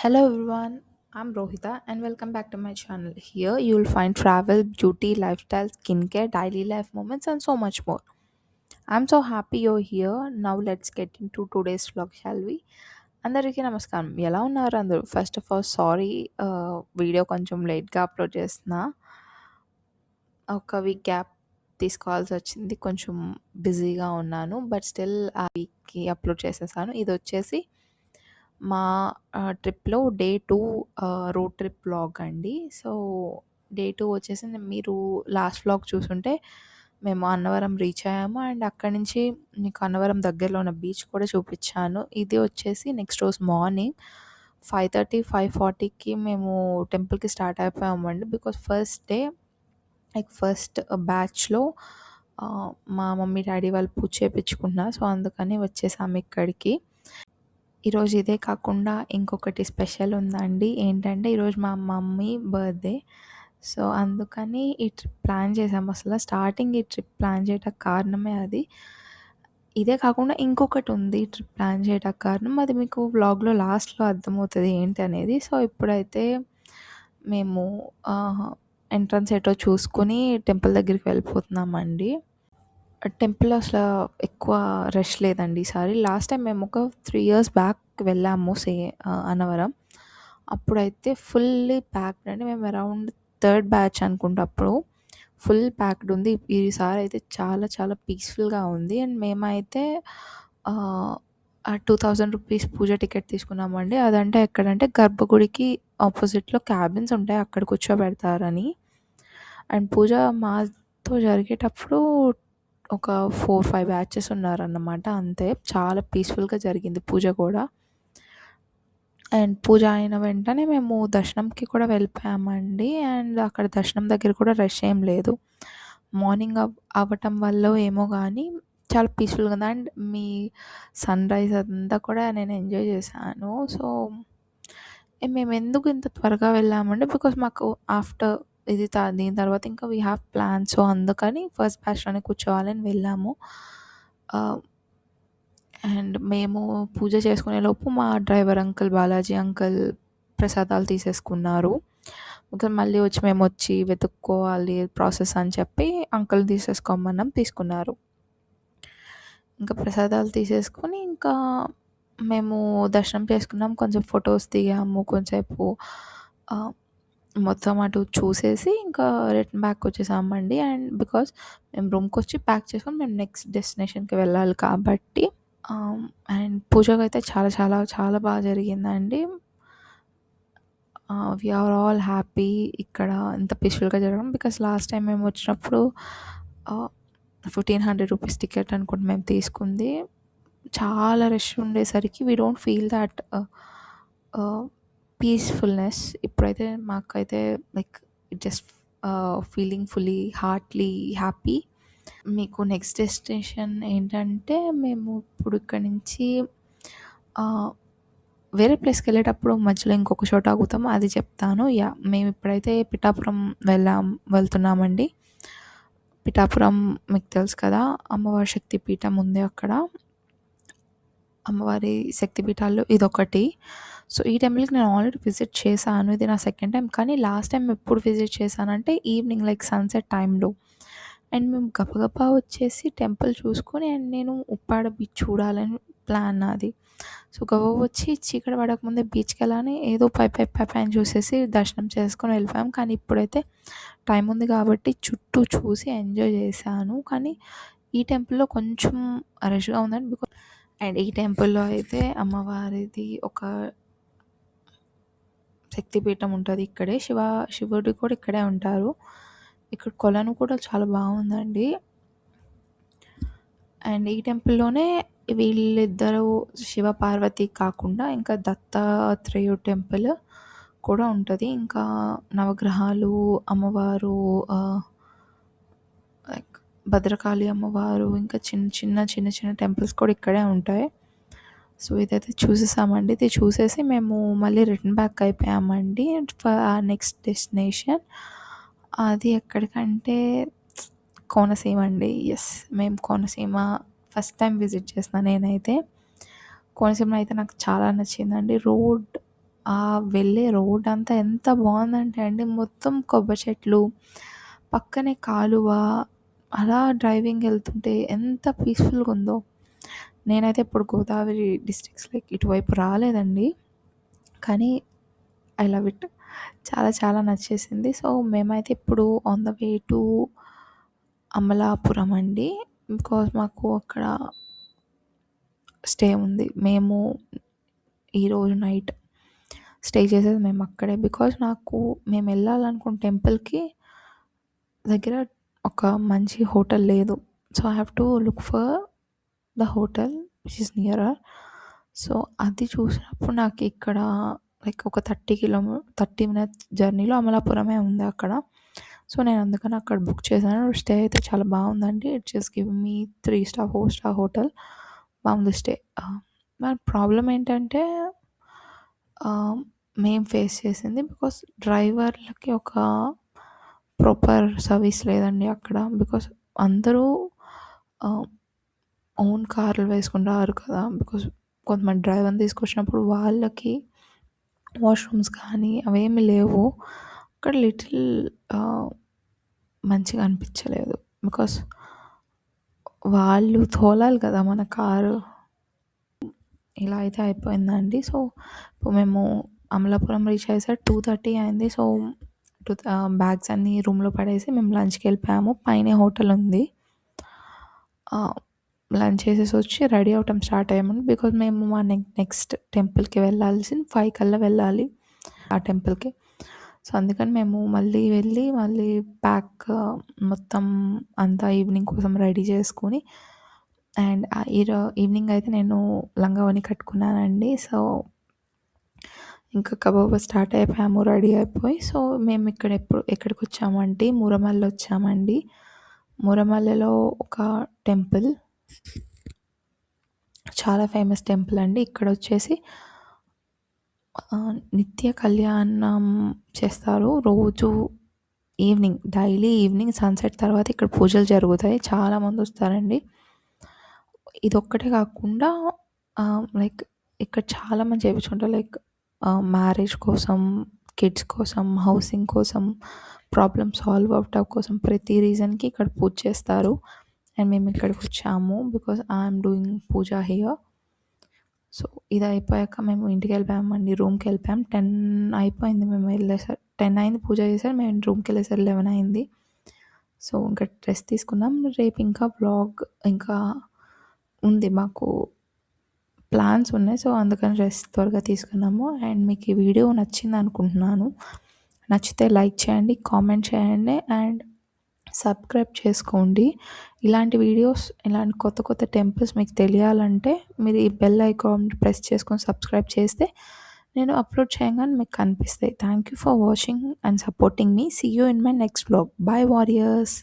Hello everyone, I'm Rohita and welcome back to my channel. Here you'll find travel, beauty, lifestyle, skincare, daily life moments, and so much more. I'm so happy you're here. Now let's get into today's vlog, shall we? అందరికీ నమస్కారం. ఎలా ఉన్నారు అందరూ? First of all sorry, video కొంచెం లేట్గా upload చేస్తున్నా. ఒక week gap తీసుకోవాల్సి వచ్చింది. కొంచెం బిజీగా ఉన్నాను. బట్ స్టిల్ ఆ వీక్కి అప్లోడ్ చేసేసాను. ఇది వచ్చేసి మా ట్రిప్‌లో డే 2 రోడ్ ట్రిప్ వ్లాగ్ అండి. సో, డే 2 వచ్చేసి మీరు లాస్ట్ వ్లాగ్ చూసుంటే మేము అన్నవరం రీచ్ అయ్యాము. అండ్ అక్కడి నుంచి మీకు అన్నవరం దగ్గరలో ఉన్న బీచ్ కూడా చూపిచ్చాను. ఇది వచ్చేసి నెక్స్ట్ రోజు మార్నింగ్ 5:30, 5:40కి మేము టెంపుల్‌కి స్టార్ట్ అయిపోయామండి. బికాజ్ ఫస్ట్ డే ఫస్ట్ బ్యాచ్‌లో మా మమ్మీ, డ్యాడీ వాళ్ళు పూజ చేపించుకుంటున్నారు. సో, అందుకని వచ్చేసాము ఇక్కడికి. ఈరోజు ఇదే కాకుండా ఇంకొకటి స్పెషల్ ఉందండి. ఏంటంటే ఈరోజు మా మమ్మీ బర్త్‌డే. సో, అందుకని ఈ ట్రిప్ ప్లాన్ చేసాము. అసల స్టార్టింగ్ ఈ ట్రిప్ ప్లాన్ చేయడానికి కారణమే అది. ఇదే కాకుండా ఇంకొకటుంది ట్రిప్ ప్లాన్ చేయడానికి కారణం. అది మీకు వ్లాగ్‌లో లాస్ట్‌లో అర్థమవుతది ఏంటి అనేది. సో, ఇప్పుడైతే మేము ఎంట్రన్స్ ఎటో చూసుకొని టెంపుల్ దగ్గరికి వెళ్ళిపోతున్నామండి. టెంపుల్ అసల ఎక్కువ రష్ లేదండి ఈసారి. లాస్ట్ టైం మేము ఒక 3 ఇయర్స్ బ్యాక్ వెళ్ళాము అన్నవరం. అప్పుడైతే ఫుల్లీ ప్యాక్డ్ అండి. మేము అరౌండ్ థర్డ్ బ్యాచ్ అనుకుంటా అప్పుడు. ఫుల్ ప్యాక్డ్ ఉంది. ఈసారి అయితే చాలా చాలా పీస్‌ఫుల్‌గా ఉంది. అండ్ మేమైతే ఆహ్, ఆ 2000 రూపీస్ పూజ టికెట్ తీసుకున్నామండి. అదంటే ఎక్కడంటే గర్భగుడికి ఆపోజిట్‌లో క్యాబిన్స్ ఉంటాయి. అక్కడ కూర్చోబెడతారని. అండ్ పూజ మాతో జరిగేటప్పుడు ఒక 4, 5 బ్యాచెస్ ఉన్నారన్నమాట అంతే. చాలా పీస్‌ఫుల్‌గా జరిగింది పూజ కూడా. అండ్ పూజ అయిన వెంటనే మేము దర్శనంకి కూడా వెళ్ళిపోయామండి. అండ్ అక్కడ దర్శనం దగ్గర కూడా రష్ ఏం లేదు. మార్నింగ్ అవ్వటం వల్లో ఏమో గానీ చాలా పీస్‌ఫుల్‌గా ఉంది. అండ్ సన్‌రైజ్ అదంతా కూడా నేను ఎంజాయ్ చేశాను. సో, మేమెందుకు ఇంత త్వరగా వెళ్ళామంటే బికాజ్ మాకు ఆఫ్టర్ దీని తర్వాత ఇంకా వీ హ్యావ్ ప్లాన్స్. సో, అందుకని ఫస్ట్ బ్యాచ్‌లోనే కూర్చోవాలని వెళ్ళాము. ఆహ్, అండ్ మేము పూజ చేసుకునేలోపు మా డ్రైవర్ అంకుల్, బాలాజీ అంకుల్ ప్రసాదాలు తీసేసుకున్నారు. ఇంకా మళ్ళీ మేమొచ్చి వెతుక్కోవాలి ప్రాసెస్ అని చెప్పి అంకుల్‌ని తీసేసుకోమన్నాం, తీసుకున్నారు. ఇంకా ప్రసాదాలు తీసేసుకొని ఇంకా మేము దర్శనం చేసుకున్నాం. కొంచెం ఫొటోస్ దిగాము. కొంసేపు ఆహ్, మొత్తం అటు చూసేసి ఇంకా రిటర్న్ బ్యాక్ వచ్చేసామండి. అండ్ బికాజ్ మేము రూమ్‌కొచ్చి ప్యాక్ చేసుకొని మేము నెక్స్ట్ డెస్టినేషన్‌కి వెళ్ళాలి కాబట్టి అండ్ పూజకైతే చాలా చాలా చాలా బాగా జరిగిందండి. వి ఆర్ ఆల్ హ్యాపీ ఇక్కడ ఇంత పీస్‌ఫుల్‌గా జరగడం. బికాజ్ లాస్ట్ టైం మేము వచ్చినప్పుడు ఆహ్, 1,500 రూపీస్ టికెట్ అనుకుంట మేము తీసుకుంది. చాలా రష్ ఉండేసరికి we don't feel that peacefulness. ఇప్పుడైతే మాకైతే like it just feeling fully heartly happy. మీకు నెక్స్ట్ డెస్టినేషన్ ఏంటంటే మేము ఇప్పుడు ఇక్కడి నుంచి ఆహ్, వేరే ప్లేస్‌కెళ్ళేటప్పుడు మధ్యలో ఇంకొక చోట ఆగుతాం. అది చెప్తాను. మేమిప్పుడైతే పిఠాపురం వెళ్తున్నామండి. పిఠాపురం మీకు తెలుసు కదా! అమ్మవారి శక్తి పీఠం ఉంది అక్కడ. అమ్మవారి శక్తిపీఠాల్లో ఇదొకటి. సో, ఈ టెంపుల్‌కి నేను ఆల్రెడీ విజిట్ చేశాను. ఇది నా సెకండ్ టైమ్. కానీ లాస్ట్ టైమ్ ఎప్పుడు విజిట్ చేశానంటే ఈవినింగ్ లైక్ సన్‌సెట్ టైంలో. అండ్ మేము గబగబా వచ్చేసి టెంపుల్ చూసుకొని అండ్ నేను ఉప్పాడ బీచ్ చూడాలని ప్లాన్ నాది. సో, గబగబా వచ్చి చీకటి పడకముందే బీచ్‌కెళ్ళాలని ఏదో పై పైన చూసేసి దర్శనం చేసుకొని వెళ్ళిపోయాం. కానీ ఇప్పుడైతే టైం ఉంది కాబట్టి చుట్టూ చూసి ఎంజాయ్ చేశాను. కానీ ఈ టెంపుల్‌లో కొంచెం రష్‌గా ఉందండి. అండ్ ఈ టెంపుల్‌లో అయితే అమ్మవారిది ఒక శక్తిపీఠం ఉంటది ఇక్కడే. శివుడు కూడా ఇక్కడే ఉంటారు. ఇక్కడ కొలను కూడా చాలా బాగుందండి. అండ్ ఈ టెంపుల్‌లోనే వీళ్ళిద్దరూ శివ, పార్వతి కాకుండా ఇంకా దత్తాత్రేయుడు టెంపుల్ కూడా ఉంటది. ఇంకా నవగ్రహాలు, అమ్మవారు లైక్ భద్రకాళి అమ్మవారు ఇంకా చిన్న చిన్న టెంపుల్స్ కూడా ఇక్కడే ఉంటాయి. సో, ఇదైతే చూసేసామండి. ఇది చూసేసి మేము మళ్ళీ రిటర్న్ బ్యాక్ అయిపోయామండి. నెక్స్ట్ డెస్టినేషన్ అది ఎక్కడికంటే కోనసీమ అండి. యెస్, మేము కోనసీమ ఫస్ట్ టైం విజిట్ చేస్తున్నా నేనైతే. కోనసీమలో అయితే నాకు చాలా నచ్చిందండి. ఆ వెళ్ళే రోడంతా ఎంత బావుందంటే అండి, మొత్తం కొబ్బరి చెట్లు, పక్కనే కాలువ, అలా డ్రైవింగ్ ఎళ్తుంటే ఎంత పీస్‌ఫుల్‌గుందో. నేనైతే ఇప్పుడు గోదావరి డిస్ట్రిక్ట్స్ లైక్ ఇటువైపు రాలేదండి. కానీ ఐ లవ్ ఇట్. చాలా చాలా నచ్చేసింది. సో, మేమైతే ఇప్పుడు on the way to Amalapuram అండి. బికాజ్ మాకు అక్కడ స్టే ఉంది. మేము ఈరోజు నైట్ స్టే చేసేది మేమక్కడే. బికాజ్ మేమెళ్ళాలనుకున్న టెంపుల్‌కి దగ్గర ఒక మంచి హోటల్ లేదు. So, I have to look for the hotel which is nearer. So, అది చూసినప్పుడు నాకిక్కడ లైక్ ఒక 30 మినిట్స్ జర్నీలో అమలాపురమే ఉంది అక్కడ. సో, నేను అందుకని అక్కడ బుక్ చేశాను. స్టే అయితే చాలా బావుందండి. It just give me 3 star, 4 star hotel. బావుంది స్టే. మరి ప్రాబ్లమ్ ఏంటంటే మేము ఫేస్ చేసింది బికాస్ డ్రైవర్లకి ఒక ప్రాపర్ సర్వీస్ లేదండి అక్కడ. బికాస్ అందరూ ఆహ్, ఓన్ కార్లు వేసుకొని రారు కదా! బికాస్ కొంతమంది డ్రైవర్‌ని తీసుకొచ్చినప్పుడు వాళ్ళకి వాష్‌రూమ్స్ కానీ అవేమీ లేవు. అక్కడ లిటిల్ ఆహ్, మంచిగా అనిపించలేదు. బికాస్ వాళ్ళు తోలాలి కదా మన కారు. ఇలా అయితే అయిపోయిందండి. సో, ఇప్పుడు మేము అమలాపురం రీచ్ అయ్యేసరికి 2:30 అయింది. సో, బ్యాగ్స్ అన్నీ రూమ్‌లో పడేసి మేము లంచ్‌కెళ్ళిపోయాము. పైనే హోటల్ ఉంది. లంచ్ చేసేసొచ్చి రెడీ అవ్వటం స్టార్ట్ అయ్యామండి. బికాజ్ మేము మా నెక్స్ట్ టెంపుల్‌కి వెళ్ళాల్సింది 5 కల్లా వెళ్ళాలి ఆ టెంపుల్‌కి. సో, అందుకని మేము మళ్ళీ వెళ్ళి మళ్ళీ మొత్తం అంతా ఈవినింగ్ కోసం రెడీ చేసుకొని అండ్ ఈవినింగ్ అయితే నేను లంగా ఓణి కట్టుకున్నానండి. సో, ఇంకా గబగబా స్టార్ట్ అయిపోయాము రెడీ అయిపోయి. సో, మేము ఎక్కడికొచ్చామంటే మురమల్ల వచ్చామండి. మురమల్లలో ఒక టెంపుల్, చాలా ఫేమస్ టెంపుల్ అండి. ఇక్కడొచ్చేసి నిత్య కళ్యాణం చేస్తారు. రోజు డైలీ ఈవినింగ్ సన్‌సెట్ తర్వాత ఇక్కడ పూజలు జరుగుతాయి. చాలామందొస్తారండి. ఇదొక్కటే కాకుండా లైక్ ఇక్కడ చాలామంది చేపించుకుంటారు. లైక్ మ్యారేజ్ కోసం, కిడ్స్ కోసం, హౌసింగ్ కోసం, ప్రాబ్లమ్ సాల్వ్ అవ్వటం కోసం ప్రతి రీజన్‌కి ఇక్కడ పూజ చేస్తారు. అండ్ మేము ఇక్కడికొచ్చాము because I am doing puja here. So, ఇది అయిపోయాక మేము ఇంటికెళ్ళిపోయామండి. రూమ్‌కెళ్ళిపోయాం. 10 అయిపోయింది మేము వెళ్ళేసరికి. 10 అయింది పూజ చేశారు. మేము రూమ్‌కెళ్ళేసరికి 11 అయింది. సో, ఇంకా రెస్ట్ తీసుకున్నాం. రేపు ఇంకా వ్లాగ్ ఇంకా ఉంది మాకు, ప్లాన్స్ ఉన్నాయి. సో, అందుకని రెస్ట్ త్వరగా తీసుకున్నాము. అండ్ మీకు ఈ వీడియో నచ్చిందనుకుంటున్నాను. నచ్చితే లైక్ చేయండి, కామెంట్ చేయండి అండ్ సబ్స్క్రైబ్ చేసుకోండి. ఇలాంటి వీడియోస్, ఇలాంటి కొత్త కొత్త టెంపుల్స్ మీకు తెలియాలంటే మీరు ఈ బెల్ ఐకాన్ ప్రెస్ చేసుకొని సబ్స్క్రైబ్ చేస్తే నేను అప్లోడ్ చేయంగానే మీకు కనిపిస్తాయి. Thank you for watching and supporting మీ. See you in my next vlog. Bye warriors.